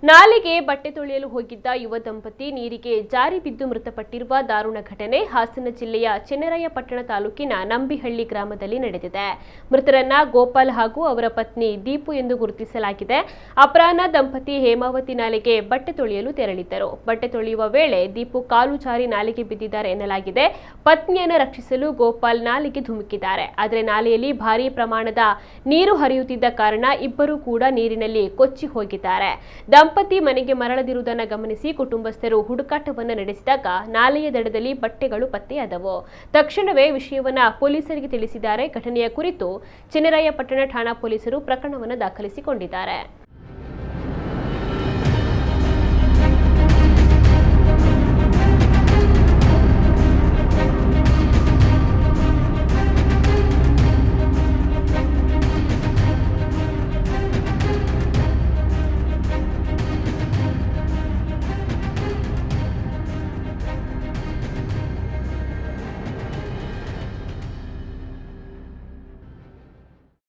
ನಾಲೆಗೆ ಬಟ್ಟೆ ತೊಳೆಯಲು ಹೋಗಿದ್ದ ಯುವ ದಂಪತಿ ನೀರಿಗೆ ಜಾರಿ ಬಿದ್ದು ಮೃತಪಟ್ಟಿರುವ ದಾರುಣ ಘಟನೆ ಹಾಸನ ಜಿಲ್ಲೆಯ ಚೆನ್ನರಾಯಪಟ್ಟಣ ತಾಲೂಕಿನ ನಂಬಿಹಳ್ಳಿ ಗ್ರಾಮದಲ್ಲಿ ನಡೆದಿದೆ. ಮೃತರನ್ನ ಗೋಪಾಲ್ ಹಾಗೂ ಅವರ ಪತ್ನಿ ದೀಪು ಎಂದು ಗುರುತಿಸಲಾಗಿದೆ. ಅಪರಾಹ್ನ ದಂಪತಿ ಹೇಮಾವತಿ ನಾಲೆಗೆ ಬಟ್ಟೆ ತೊಳೆಯಲು ತೆರಳಿದ್ದರು. ಬಟ್ಟೆ ತೊಳೆಯುವ ವೇಳೆ ದೀಪು ಕಾಲು ಜಾರಿ ನಾಲೆಗೆ ಬಿದ್ದಿದ್ದಾರೆ ಎನ್ನಲಾಗಿದೆ. ಪತ್ನಿಯನ್ನು ರಕ್ಷಿಸಲು ಗೋಪಾಲ್ ನಾಲೆಗೆ ಧುಮುಕಿದ್ದಾರೆ. ಆದರೆ ನಾಲೆಯಲ್ಲಿ ಭಾರೀ ಪ್ರಮಾಣದ ನೀರು ಹರಿಯುತ್ತಿದ್ದ ಕಾರಣ ಇಬ್ಬರೂ ಕೂಡ ನೀರಿನಲ್ಲಿ ಕೊಚ್ಚಿ ಹೋಗಿದ್ದಾರೆ. ದಂಪತಿ ಮನೆಗೆ ಮರಳದಿರುವುದನ್ನು ಗಮನಿಸಿ ಕುಟುಂಬಸ್ಥರು ಹುಡುಕಾಟವನ್ನು ನಡೆಸಿದಾಗ ನಾಲೆಯ ದಡದಲ್ಲಿ ಬಟ್ಟೆಗಳು ಪತ್ತೆಯಾದವು. ತಕ್ಷಣವೇ ವಿಷಯವನ್ನ ಪೊಲೀಸರಿಗೆ ತಿಳಿಸಿದ್ದಾರೆ. ಘಟನೆಯ ಕುರಿತು ಚೆನ್ನರಾಯಪಟ್ಟಣ ಠಾಣಾ ಪೊಲೀಸರು ಪ್ರಕರಣವನ್ನು ದಾಖಲಿಸಿಕೊಂಡಿದ್ದಾರೆ.